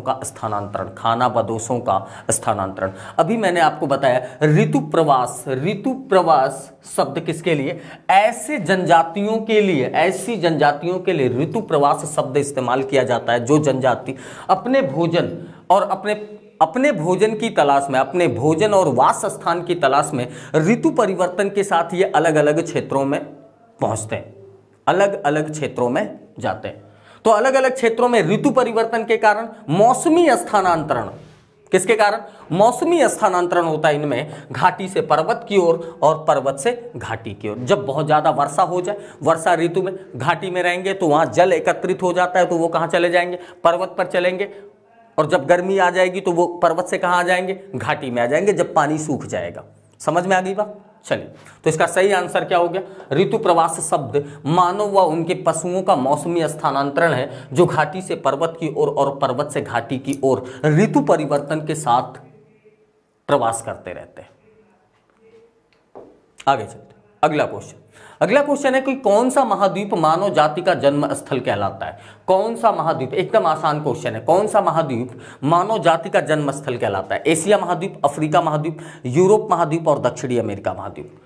का स्थानांतरण। अभी मैंने आपको बताया ऋतु प्रवास शब्द किसके लिए? ऐसी जनजातियों के लिए ऋतु प्रवास शब्द इस्तेमाल किया जाता है जो जनजाति अपने भोजन की तलाश में, अपने भोजन और वास स्थान की तलाश में ऋतु परिवर्तन के साथ ये अलग अलग क्षेत्रों में पहुंचते हैं, अलग अलग क्षेत्रों में जाते हैं। तो अलग अलग क्षेत्रों में ऋतु परिवर्तन के कारण मौसमी स्थानांतरण, किसके कारण? मौसमी स्थानांतरण होता है इनमें, घाटी से पर्वत की ओर और पर्वत से घाटी की ओर। जब बहुत ज्यादा वर्षा हो जाए, वर्षा ऋतु में घाटी में रहेंगे तो वहां जल एकत्रित हो जाता है, तो वो कहां चले जाएंगे? पर्वत पर चलेंगे। और जब गर्मी आ जाएगी तो वो पर्वत से कहां आ जाएंगे? घाटी में आ जाएंगे, जब पानी सूख जाएगा। समझ में आ गई बात? चलिए, तो इसका सही आंसर क्या हो गया? ऋतु प्रवास शब्द मानव व उनके पशुओं का मौसमी स्थानांतरण है जो घाटी से पर्वत की ओर और पर्वत से घाटी की ओर ऋतु परिवर्तन के साथ प्रवास करते रहते हैं। आगे चलते, अगला क्वेश्चन है कि कौन सा महाद्वीप मानव जाति का जन्म स्थल कहलाता है? कौन सा महाद्वीप, एकदम आसान क्वेश्चन है, कौन सा महाद्वीप मानव जाति का जन्म स्थल कहलाता है? एशिया महाद्वीप, अफ्रीका महाद्वीप, यूरोप महाद्वीप और दक्षिणी अमेरिका महाद्वीप।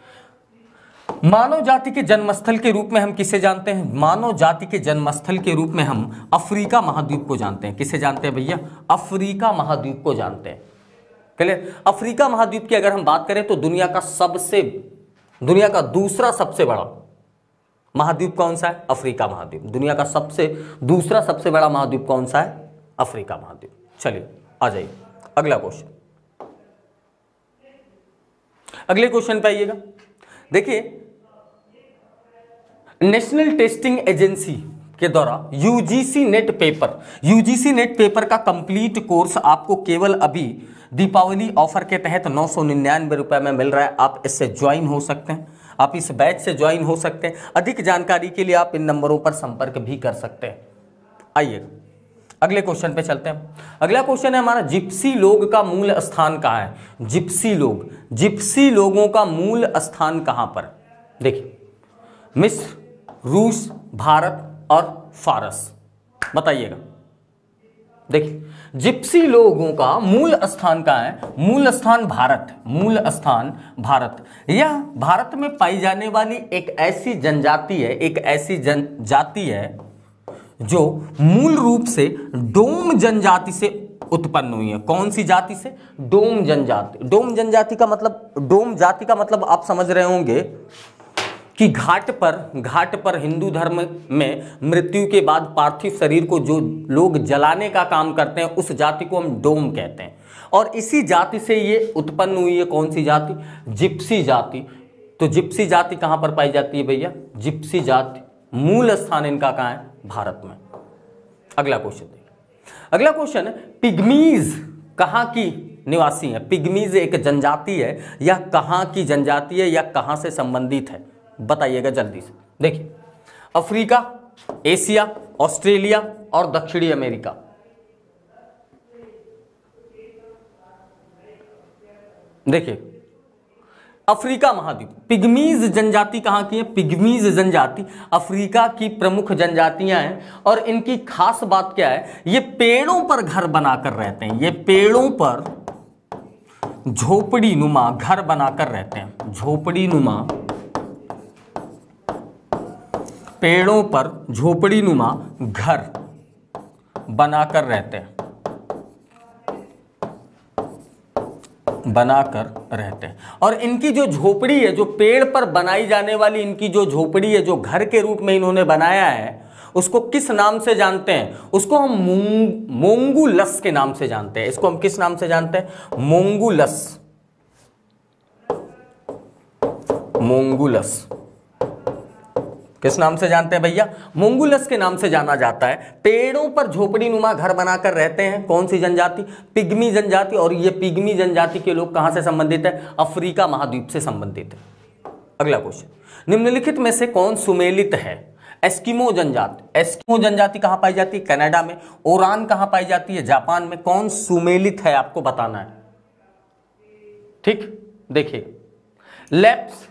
मानव जाति के जन्मस्थल के रूप में हम किसे जानते हैं? मानव जाति के जन्मस्थल के रूप में हम अफ्रीका महाद्वीप को जानते हैं। किसे जानते हैं भैया? अफ्रीका महाद्वीप को जानते हैं। क्लियर? अफ्रीका महाद्वीप की अगर हम बात करें तो दुनिया का दूसरा सबसे बड़ा महाद्वीप कौन सा है? अफ्रीका महाद्वीप। दुनिया का दूसरा सबसे बड़ा महाद्वीप कौन सा है? अफ्रीका महाद्वीप। चलिए आ जाइए अगला क्वेश्चन। अगले क्वेश्चन पे आइएगा। देखिए, नेशनल टेस्टिंग एजेंसी के द्वारा यूजीसी नेट पेपर का कंप्लीट कोर्स आपको केवल अभी दीपावली ऑफर के तहत 999 रुपए में मिल रहा है। आप इससे ज्वाइन हो सकते हैं, आप इस बैच से ज्वाइन हो सकते हैं। अधिक जानकारी के लिए आप इन नंबरों पर संपर्क भी कर सकते हैं। आइए अगले क्वेश्चन पे चलते हैं। अगला क्वेश्चन है हमारा, जिप्सी लोग का मूल स्थान कहाँ है? जिप्सी लोगों का मूल स्थान कहां पर? देखिए, मिस्र, रूस, भारत और फारस, बताइएगा। देखिए, जिप्सी लोगों का मूल स्थान कहाँ है? मूल स्थान भारत। यह भारत में पाई जाने वाली एक ऐसी जनजाति है जो मूल रूप से डोम जनजाति से उत्पन्न हुई है। कौन सी जाति से? डोम जनजाति। डोम जाति का मतलब आप समझ रहे होंगे कि घाट पर हिंदू धर्म में मृत्यु के बाद पार्थिव शरीर को जो लोग जलाने का काम करते हैं उस जाति को हम डोम कहते हैं। और इसी जाति से ये उत्पन्न हुई है। कौन सी जाति? जिप्सी जाति। तो जिप्सी जाति कहां पर पाई जाती है भैया? जिप्सी जाति मूल स्थान इनका कहां है? भारत में। अगला क्वेश्चन देखिए। अगला क्वेश्चन, पिग्मीज कहां की निवासी है? पिग्मीज एक जनजाति है या कहां की जनजाति है या कहां से संबंधित है? बताइएगा जल्दी से। देखिए, अफ्रीका, एशिया, ऑस्ट्रेलिया और दक्षिणी अमेरिका। देखिए, अफ्रीका महाद्वीप, पिग्मीज जनजाति कहां की है? पिग्मीज जनजाति अफ्रीका की प्रमुख जनजातियां हैं। और इनकी खास बात क्या है? ये पेड़ों पर घर बनाकर रहते हैं। ये पेड़ों पर झोपड़ी नुमा घर बनाकर रहते हैं। झोपड़ी नुमा, पेड़ों पर झोपड़ी नुमा घर बनाकर रहते हैं। और इनकी जो झोपड़ी है, जो पेड़ पर बनाई जाने वाली इनकी जो झोपड़ी है, जो घर के रूप में इन्होंने बनाया है, उसको किस नाम से जानते हैं? उसको हम मोंगुलस के नाम से जानते हैं। इसको हम किस नाम से जानते हैं? मोंगुलस। किस नाम से जानते हैं भैया? मोंगुलस के नाम से जाना जाता है। पेड़ों पर झोपड़ी नुमा घर बनाकर रहते हैं। कौन सी जनजाति? पिग्मी जनजाति। और ये पिग्मी जनजाति के लोग कहां से संबंधित है? अफ्रीका महाद्वीप से संबंधित है। अगला क्वेश्चन, निम्नलिखित में से कौन सुमेलित है? एस्किमो जनजाति। एस्किमो जनजाति कहां पाई जाती है? कनाडा में। ओरान कहां पाई जाती है? जापान में। कौन सुमेलित है आपको बताना है। ठीक, देखिए, लेप्स,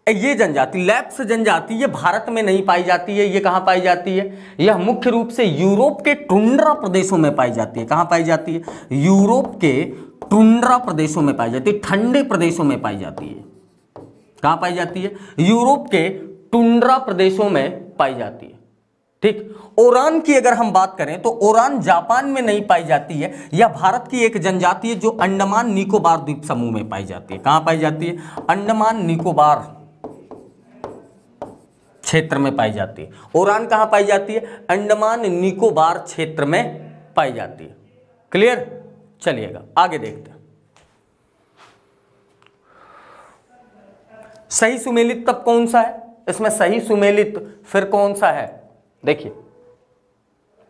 ये जनजाति, लेप्स जनजाति, ये भारत में नहीं पाई जाती है। ये कहां पाई जाती है? यह मुख्य रूप से यूरोप के टुंड्रा प्रदेशों में पाई जाती है। कहां पाई जाती है? यूरोप के टुंड्रा प्रदेशों में पाई जाती है, ठंडे प्रदेशों में पाई जाती है। कहां पाई जाती है? यूरोप के टुंड्रा प्रदेशों में पाई जाती है। ठीक, ओरान की अगर हम बात करें तो ओरान जापान में नहीं पाई जाती है। यह भारत की एक जनजाति है जो अंडमान निकोबार द्वीप समूह में पाई जाती है। कहां पाई जाती है? अंडमान निकोबार क्षेत्र में पाई जाती है। ओरान कहां पाई जाती है? अंडमान निकोबार क्षेत्र में पाई जाती है। क्लियर? चलिएगा आगे देखते हैं। सही सुमेलित तब कौन सा है? इसमें सही सुमेलित फिर कौन सा है? देखिए,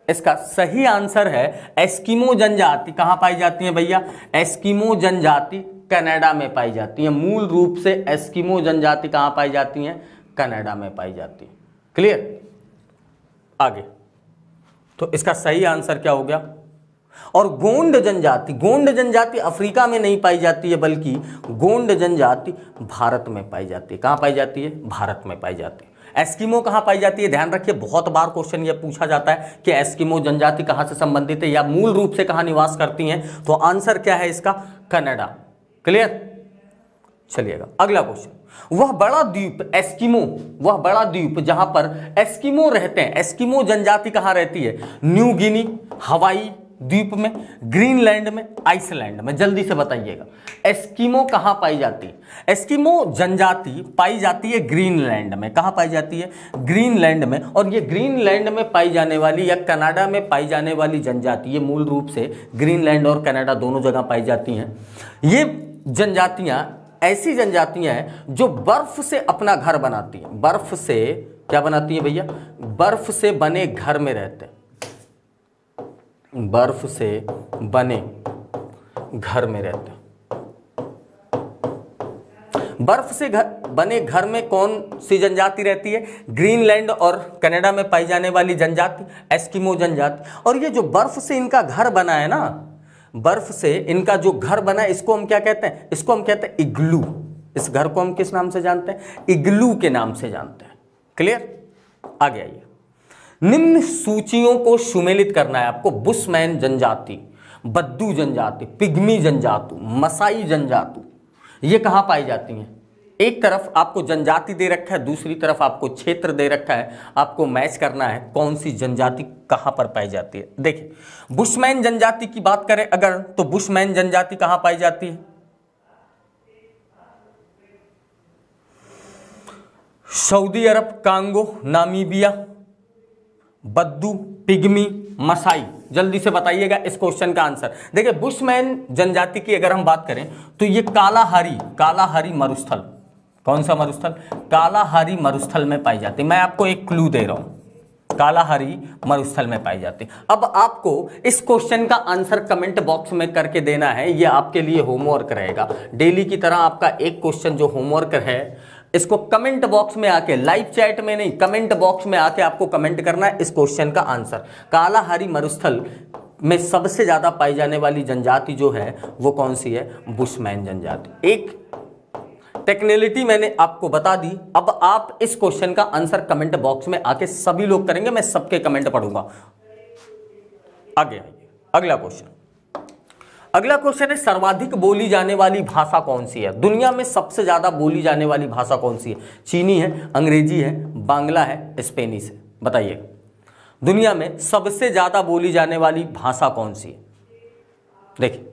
इसका सही आंसर है एस्किमो जनजाति। कहां पाई जाती है भैया? एस्किमो जनजाति कनाडा में पाई जाती है। मूल रूप से एस्किमो जनजाति कहां पाई जाती है? कनाडा में पाई जाती है। क्लियर? आगे, तो इसका सही आंसर क्या हो गया? और गोंड जनजाति अफ्रीका में नहीं पाई जाती है, बल्कि गोंड जनजाति भारत में पाई जाती है। कहां पाई जाती है? भारत में पाई जाती है। एस्किमो कहां पाई जाती है? ध्यान रखिए, बहुत बार क्वेश्चन ये पूछा जाता है कि एस्किमो जनजाति कहां से संबंधित है या मूल रूप से कहां निवास करती हैं, तो आंसर क्या है इसका? कनाडा। क्लियर? चलिएगा अगला क्वेश्चन। वह बड़ा द्वीप एस्किमो, वह बड़ा द्वीप जहां पर एस्किमो रहते हैं, एस्किमो जनजाति कहां रहती है? न्यू गिनी, हवाई द्वीप में, ग्रीनलैंड में, आइसलैंड में। जल्दी से बताइएगा, एस्किमो कहां पाई जाती है? एस्किमो जनजाति पाई जाती है ग्रीनलैंड में। कहां पाई जाती है? ग्रीनलैंड में। और ये ग्रीनलैंड में पाई जाने वाली या कनाडा में पाई जाने वाली जनजाति, ये मूल रूप से ग्रीनलैंड और कनाडा दोनों जगह पाई जाती हैं। ये जनजातियां ऐसी जनजातियां हैं जो बर्फ से अपना घर बनाती हैं। बर्फ से क्या बनाती है भैया? बर्फ से बने घर में रहते हैं। बर्फ से बने घर में रहते हैं। बर्फ से बने घर में कौन सी जनजाति रहती है? ग्रीनलैंड और कनाडा में पाई जाने वाली जनजाति एस्किमो जनजाति। और ये जो बर्फ से इनका घर बना है ना, बर्फ से इनका जो घर बना है, इसको हम क्या कहते हैं? इसको हम कहते हैं इग्लू। इस घर को हम किस नाम से जानते हैं? इग्लू के नाम से जानते हैं। क्लियर? आगे आइए। निम्न सूचियों को सुमेलित करना है आपको। बुशमैन जनजाति, बद्दू जनजाति, पिग्मी जनजाति, मसाई जनजाति, ये कहां पाई जाती हैं? एक तरफ आपको जनजाति दे रखा है, दूसरी तरफ आपको क्षेत्र दे रखा है। आपको मैच करना है कौन सी जनजाति कहां पर पाई जाती है। देखिए, बुशमैन जनजाति की बात करें अगर, तो बुशमैन जनजाति कहां पाई जाती है? सऊदी अरब, कांगो, नामीबिया, बद्दू, पिग्मी, मसाई। जल्दी से बताइएगा इस क्वेश्चन का आंसर। देखिए, बुशमैन जनजाति की अगर हम बात करें तो ये कालाहारी मरुस्थल, कौन सा मरुस्थल? कालाहारी मरुस्थल में पाई जाती है। मैं आपको एक क्लू दे रहा हूं, कालाहारी मरुस्थल में पाई जाती है। अब आपको इस क्वेश्चन का आंसर कमेंट बॉक्स में करके देना है। ये आपके लिए होमवर्क रहेगा। डेली की तरह आपका एक क्वेश्चन जो होमवर्क है, इसको कमेंट बॉक्स में आके, लाइव चैट में नहीं, कमेंट बॉक्स में आके आपको कमेंट करना है इस क्वेश्चन का आंसर। कालाहारी मरुस्थल में सबसे ज्यादा पाई जाने वाली जनजाति जो है वो कौन सी है? बुशमैन जनजाति। एक टेक्निकलिटी मैंने आपको बता दी। अब आप इस क्वेश्चन का आंसर कमेंट बॉक्स में आके सभी लोग करेंगे, मैं सबके कमेंट पढ़ूंगा। आगे आइए, अगला क्वेश्चन। अगला क्वेश्चन है, सर्वाधिक बोली जाने वाली भाषा कौन सी है? दुनिया में सबसे ज्यादा बोली जाने वाली भाषा कौन सी है? चीनी है, अंग्रेजी है, बांग्ला है, स्पेनिश है। बताइए, दुनिया में सबसे ज्यादा बोली जाने वाली भाषा कौन सी है? देखिए,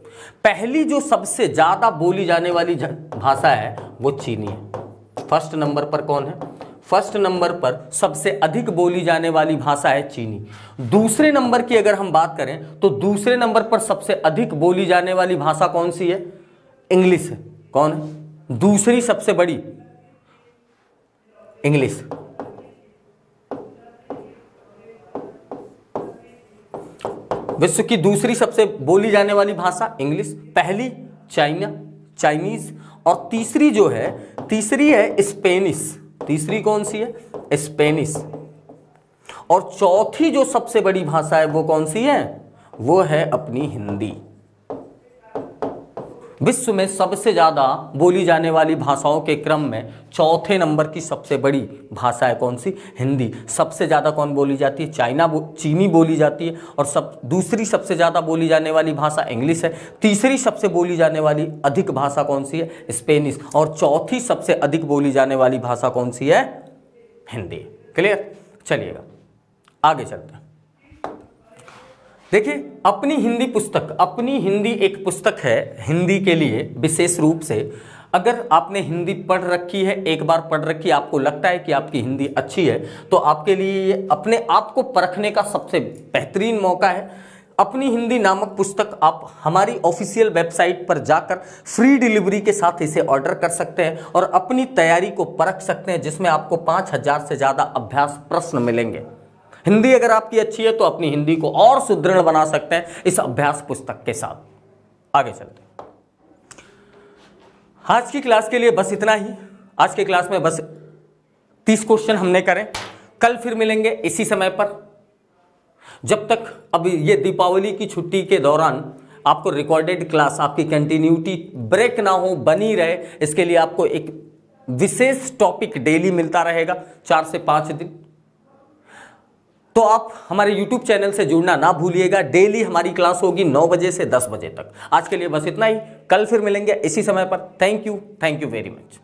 पहली जो सबसे ज्यादा बोली जाने वाली भाषा है वो चीनी है। फर्स्ट नंबर पर कौन है? फर्स्ट नंबर पर सबसे अधिक बोली जाने वाली भाषा है चीनी। दूसरे नंबर की अगर हम बात करें तो दूसरे नंबर पर सबसे अधिक बोली जाने वाली भाषा कौन सी है? इंग्लिश है। कौन है दूसरी सबसे बड़ी? इंग्लिश। विश्व की दूसरी सबसे बोली जाने वाली भाषा इंग्लिश, पहली चाइनीज, और तीसरी जो है, तीसरी है स्पेनिश। तीसरी कौन सी है? स्पेनिश। और चौथी जो सबसे बड़ी भाषा है वो कौन सी है? वो है अपनी हिंदी। विश्व में सबसे ज्यादा बोली जाने वाली भाषाओं के क्रम में चौथे नंबर की सबसे बड़ी भाषा है कौन सी? हिंदी। सबसे ज्यादा कौन बोली जाती है? चीनी बोली जाती है। और दूसरी सबसे ज्यादा बोली जाने वाली भाषा इंग्लिश है। तीसरी सबसे बोली जाने वाली अधिक भाषा कौन सी है? स्पेनिश। और चौथी सबसे अधिक बोली जाने वाली भाषा कौन सी है? हिंदी। क्लियर? चलिएगा आगे चलते हैं। देखिए, अपनी हिंदी पुस्तक, अपनी हिंदी एक पुस्तक है हिंदी के लिए विशेष रूप से। अगर आपने हिंदी पढ़ रखी है, एक बार पढ़ रखी, आपको लगता है कि आपकी हिंदी अच्छी है, तो आपके लिए ये अपने आप को परखने का सबसे बेहतरीन मौका है। अपनी हिंदी नामक पुस्तक आप हमारी ऑफिशियल वेबसाइट पर जाकर फ्री डिलीवरी के साथ इसे ऑर्डर कर सकते हैं और अपनी तैयारी को परख सकते हैं, जिसमें आपको 5000 से ज़्यादा अभ्यास प्रश्न मिलेंगे। हिंदी अगर आपकी अच्छी है तो अपनी हिंदी को और सुदृढ़ बना सकते हैं इस अभ्यास पुस्तक के साथ। आगे चलते हैं। आज की क्लास के लिए बस इतना ही। आज के क्लास में बस 30 क्वेश्चन हमने करें। कल फिर मिलेंगे इसी समय पर। जब तक अब ये दीपावली की छुट्टी के दौरान आपको रिकॉर्डेड क्लास, आपकी कंटिन्यूटी ब्रेक ना हो, बनी रहे, इसके लिए आपको एक विशेष टॉपिक डेली मिलता रहेगा 4 से 5 दिन। तो आप हमारे YouTube चैनल से जुड़ना ना भूलिएगा। डेली हमारी क्लास होगी 9 बजे से 10 बजे तक। आज के लिए बस इतना ही। कल फिर मिलेंगे इसी समय पर। Thank you very much.